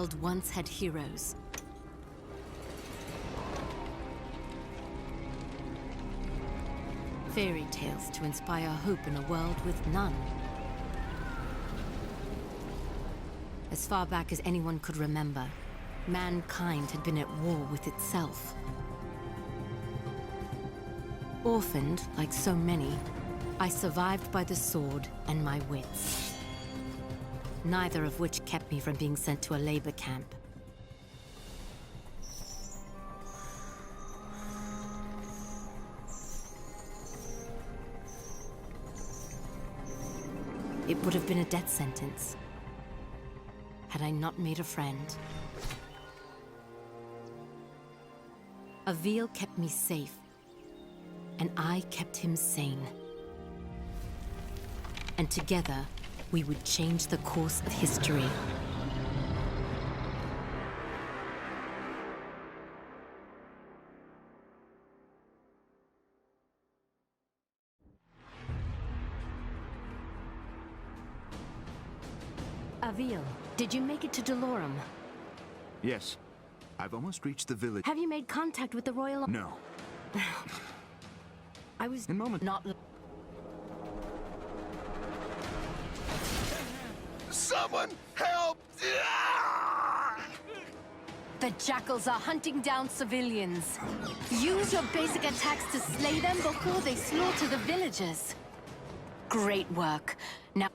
world once had heroes. Fairy tales to inspire hope in a world with none. As far back as anyone could remember, mankind had been at war with itself. Orphaned, like so many, I survived by the sword and my wits. Neither of which kept me from being sent to a labor camp. It would have been a death sentence had I not made a friend. Avil kept me safe, and I kept him sane. And together, we would change the course of history. Avil, did you make it to Delorum? Yes. I've almost reached the village. Have you made contact with the Royal... No. I was... In moment. Not... Someone help! The jackals are hunting down civilians. Use your basic attacks to slay them before they slaughter the villagers. Great work. Now...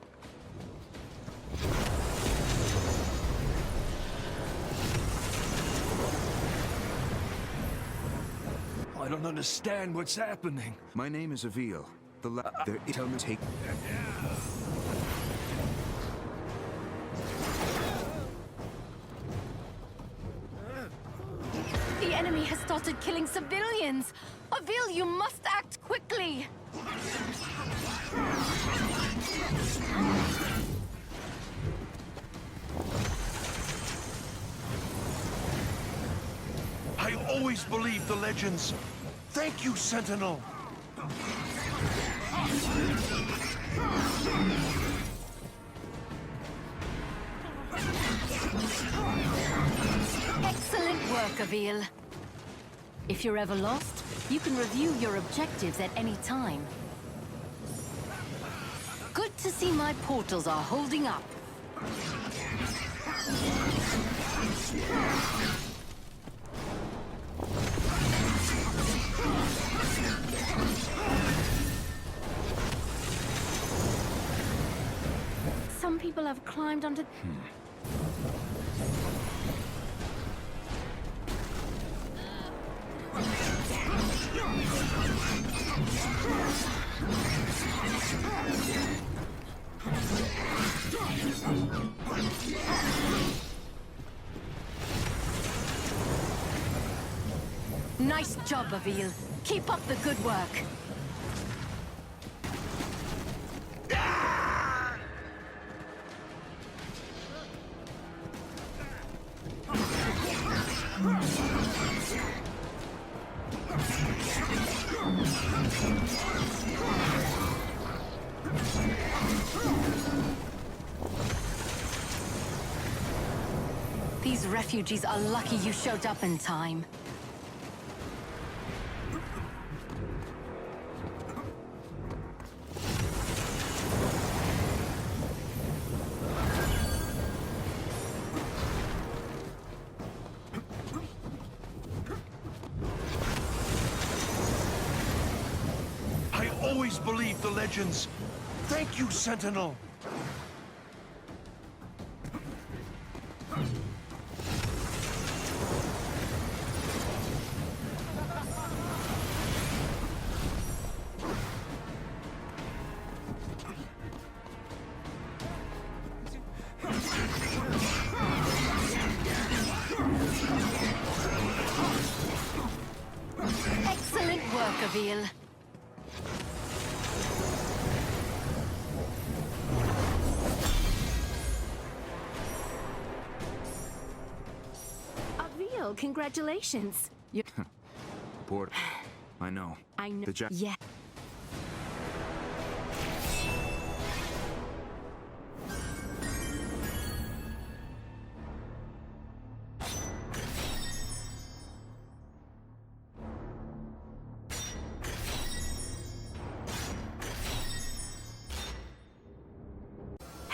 I don't understand what's happening. My name is Avil. They're telling me to take... The enemy has started killing civilians! Avil, you must act quickly! I always believed the legends. Thank you, Sentinel. Excellent work, Avil. If you're ever lost, you can review your objectives at any time. Good to see my portals are holding up. Some people have climbed onto... Nice job, Avil. Keep up the good work. These refugees are lucky you showed up in time. I always believed the legends. Thank you, Sentinel. Excellent work, Avil. Avil, congratulations. You... Port. I know. I know. The Yeah.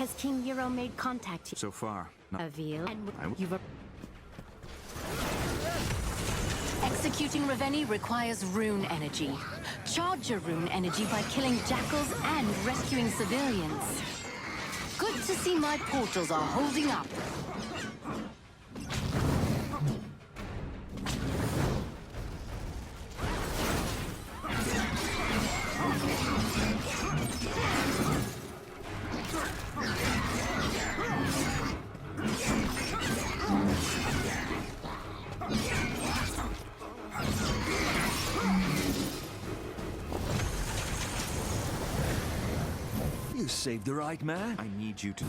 Has King Euro made contact? So far, not. Avil, and I w- you've. Executing Ravenni requires rune energy. Charge your rune energy by killing jackals and rescuing civilians. Good to see my portals are holding up. You saved the right man. I need you to.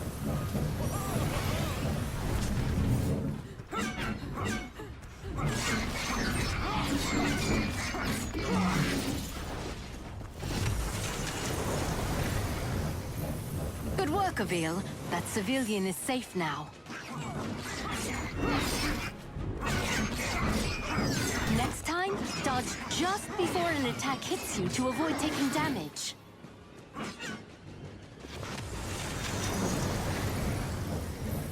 Good work, Avil. That civilian is safe now. Next time, dodge just before an attack hits you to avoid taking damage.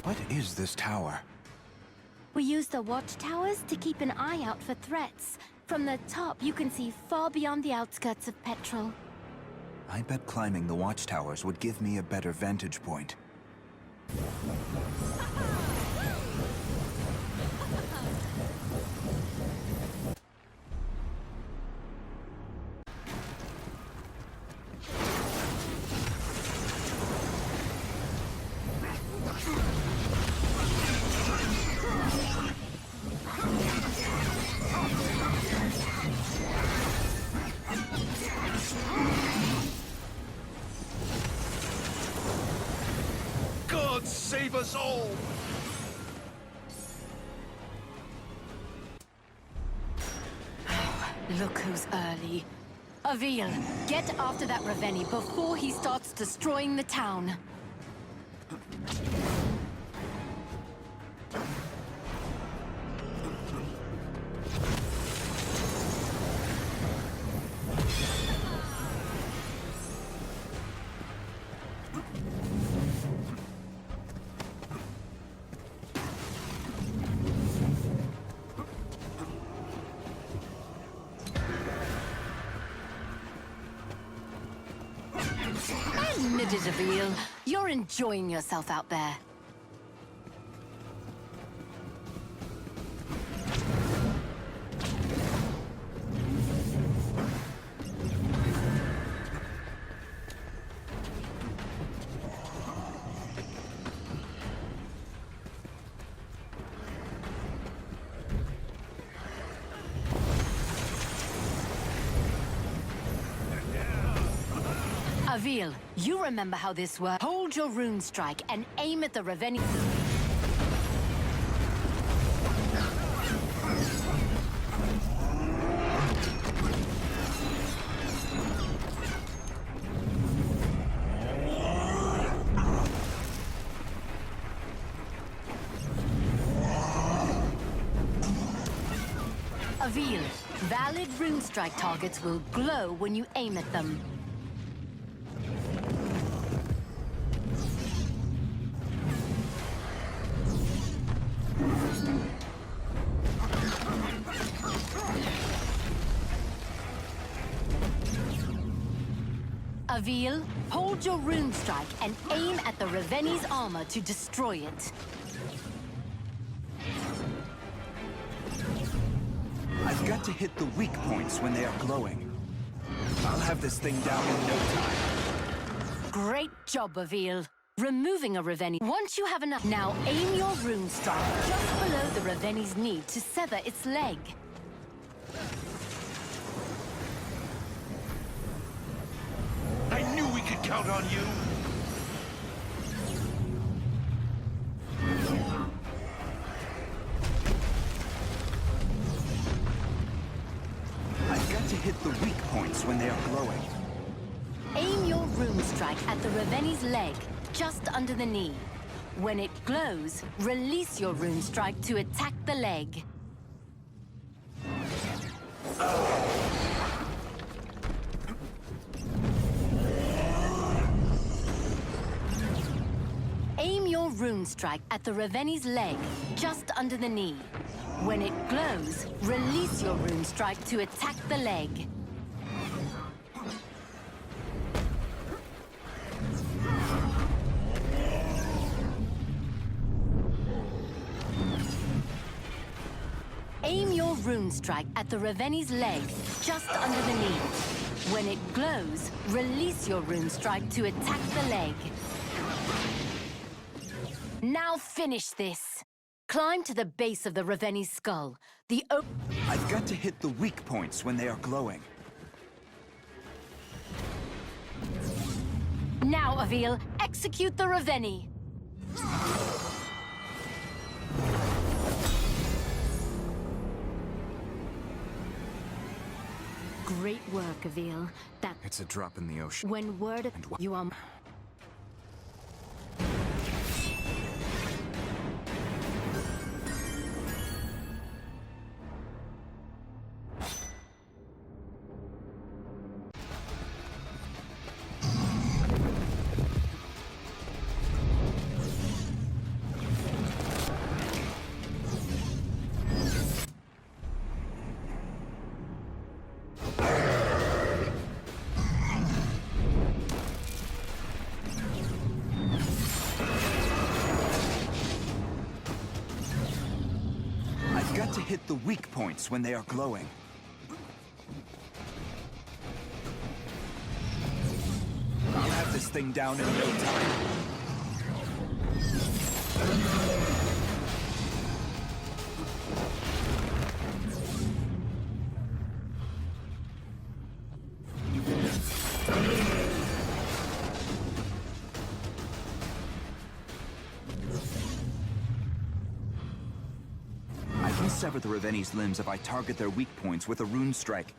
What is this tower? We use the watchtowers to keep an eye out for threats. From the top, you can see far beyond the outskirts of Petrol. I bet climbing the watchtowers would give me a better vantage point. God save us all! Look who's early. Avil, get after that Ravenni before he starts destroying the town. Admit it, Avil. You're enjoying yourself out there. Avil, you remember how this works. Hold your rune strike and aim at the Ravenni. Avil, valid rune strike targets will glow when you aim at them. Avil, hold your rune strike and aim at the Ravenni's armor to destroy it. I've got to hit the weak points when they are glowing. I'll have this thing down in no time. Great job, Avil. Removing a Ravenni. Once you have enough, now aim your rune strike just below the Ravenni's knee to sever its leg. I knew we could count on you! I've got to hit the weak points when they are glowing. Aim your rune strike at the Ravenni's leg, just under the knee. When it glows, release your rune strike to attack the leg. your rune strike at the Raveni's leg, just under the knee. When it glows, release your rune strike to attack the leg. Aim your rune strike at the Raveni's leg, just under the knee. When it glows, release your rune strike to attack the leg. Now finish this. Climb to the base of the Raveni's skull. I've got to hit the weak points when they are glowing. Now, Avil, execute the Raveni. Great work, Avil. It's a drop in the ocean. When word you are... Got to hit the weak points when they are glowing. I'll have this thing down in no time. Sever the Raveni's limbs if I target their weak points with a rune strike.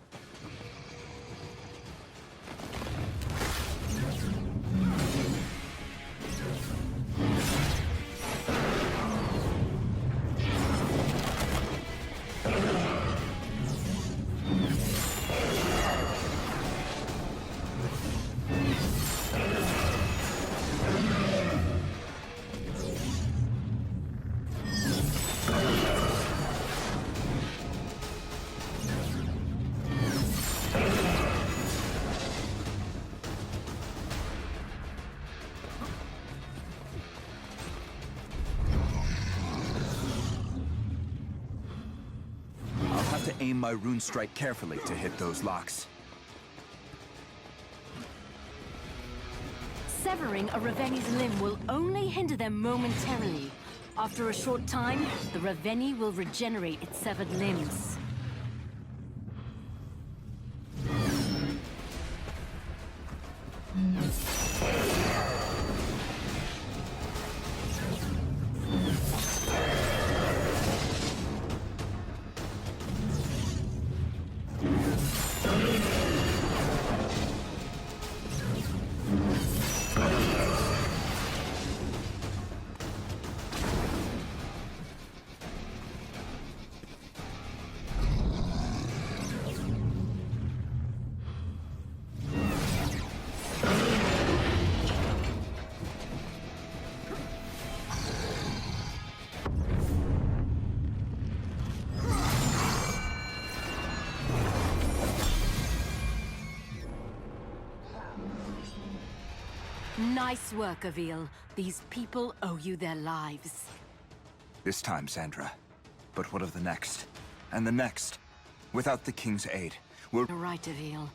Aim my rune strike carefully to hit those locks. Severing a Raveni's limb will only hinder them momentarily. After a short time, the Raveni will regenerate its severed limbs. Nice work, Avil. These people owe you their lives. This time, Sandra. But what of the next? And the next? Without the King's aid, we're... You're right, Avil.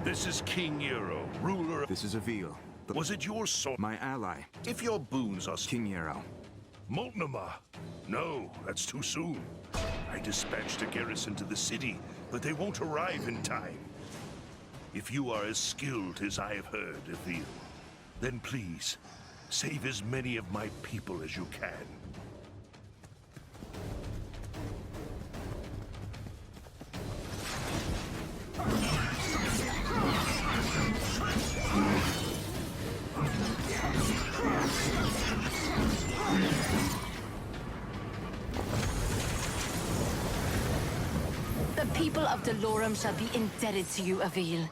This is King Euro, ruler of... This is Avil. Was it your sword? My ally, If your boons are... King Yarrow. Moltnama. No, that's too soon. I dispatched a garrison to the city, but they won't arrive in time. If you are as skilled as I have heard, Avil, then please, save as many of my people as you can. The people of Delorum shall be indebted to you, Avil.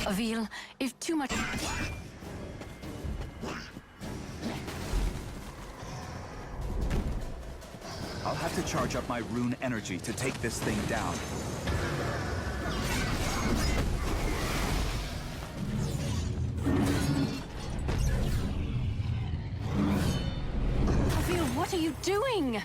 Avil, if too much... I'll have to charge up my rune energy to take this thing down. Avil, what are you doing?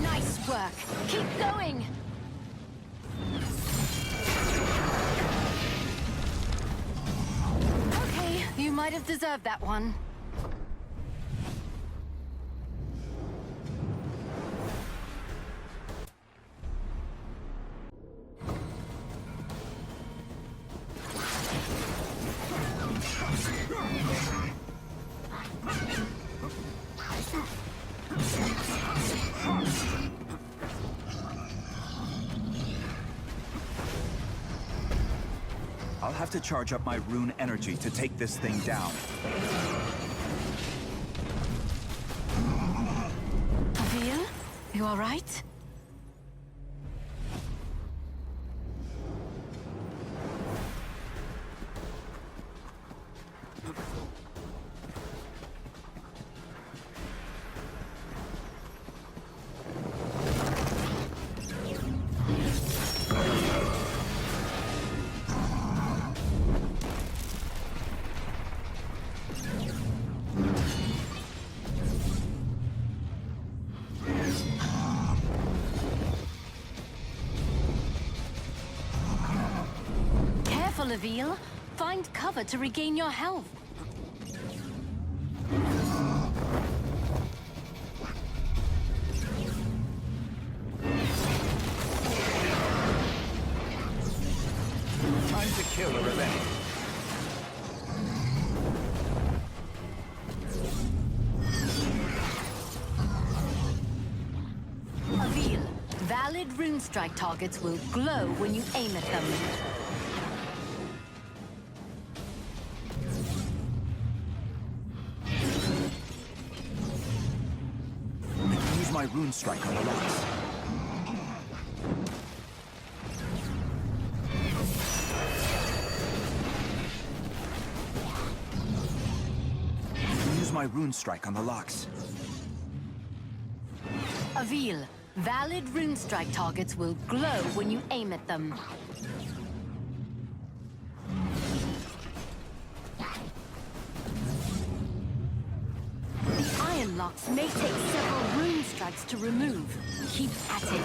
Nice work. Keep going. Okay, you might have deserved that one. I'll have to charge up my rune energy to take this thing down. Avil, you all right? Careful, Avil. Find cover to regain your health. Time to kill a revenge. Avil, valid rune strike targets will glow when you aim at them. I can use my rune strike on the rocks. Use my rune strike on the locks. Avil, valid rune strike targets will glow when you aim at them. The iron locks may take several rune strikes to remove. Keep at it.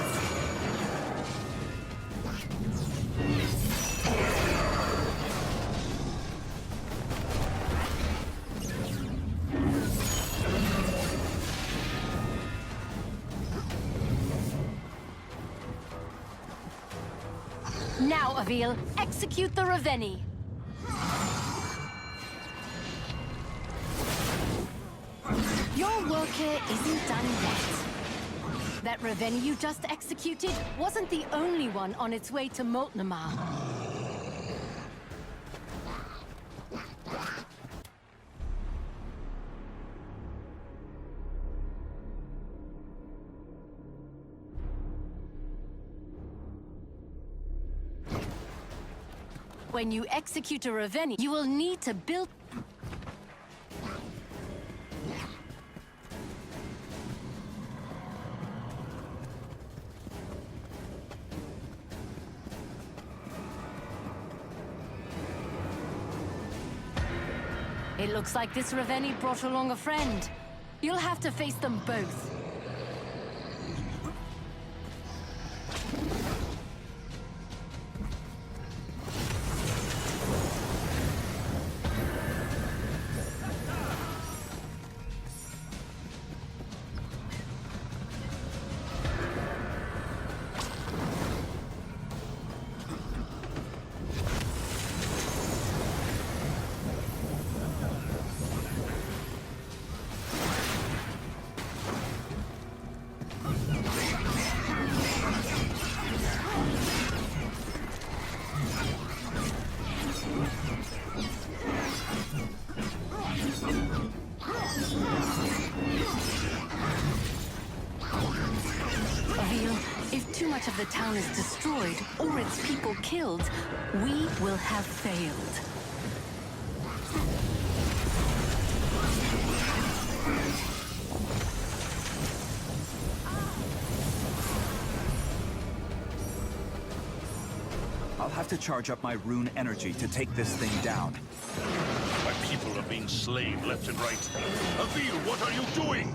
Now, Avil, execute the Reveni. Your work here isn't done yet. That Reveni you just executed wasn't the only one on its way to Moltnamar. When you execute a Reveni, you will need to build... It looks like this Reveni brought along a friend. You'll have to face them both. Avil, if too much of the town is destroyed or its people killed, we will have failed. I'll have to charge up my rune energy to take this thing down. My people are being slayed left and right. Avil, what are you doing?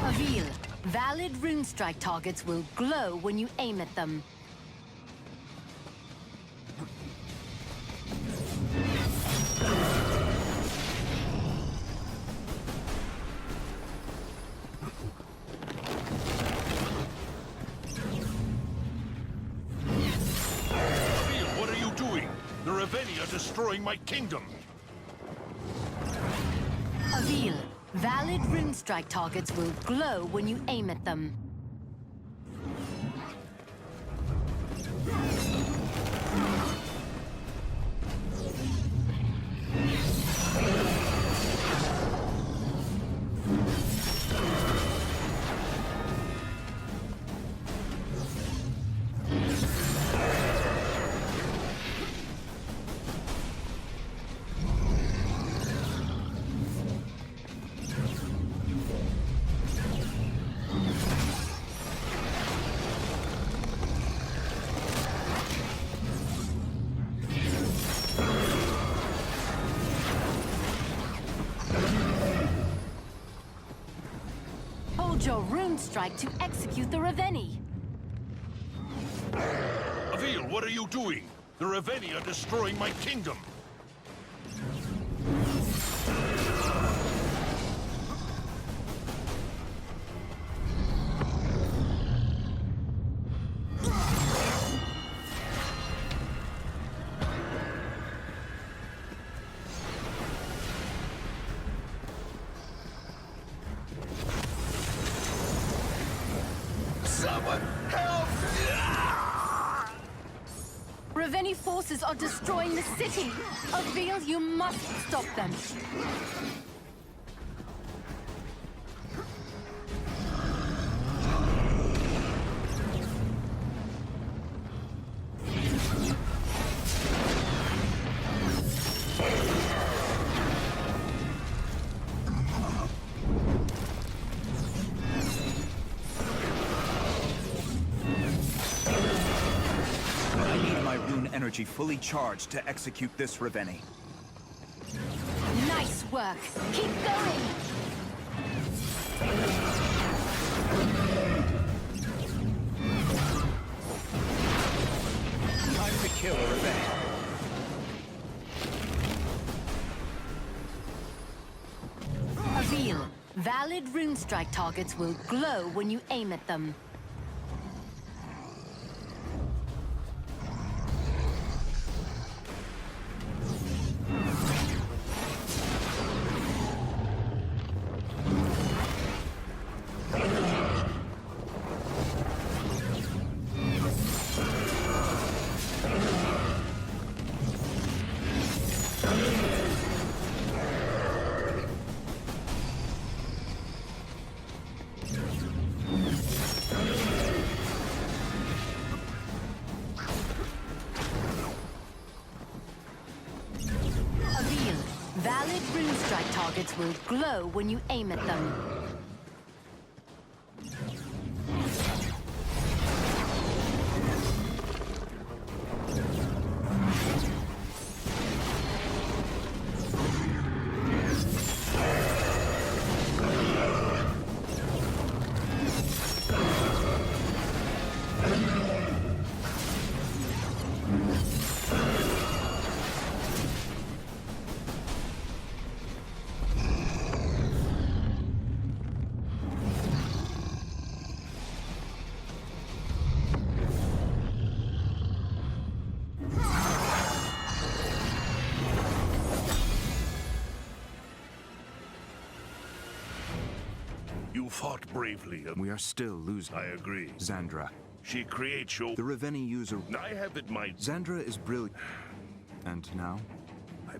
Avil, valid rune strike targets will glow when you aim at them. Avil, what are you doing? The Reveni are destroying my kingdom. Avil, valid rune strike targets will glow when you aim at them. Hold your rune strike to execute the Reveni. Avil, what are you doing? The Reveni are destroying my kingdom. Someone help! Reveni forces are destroying the city. Avil, you must stop them. I need my rune energy fully charged to execute this Reveni. Nice work. Keep going. Time to kill a Reveni. Avil, valid rune strike targets will glow when you aim at them. Avil, valid rune strike targets will glow when you aim at them. You fought bravely. We are still losing. I agree. Xandra. She creates your... The Ravenni user... I have it my... Xandra is brilliant. And now? I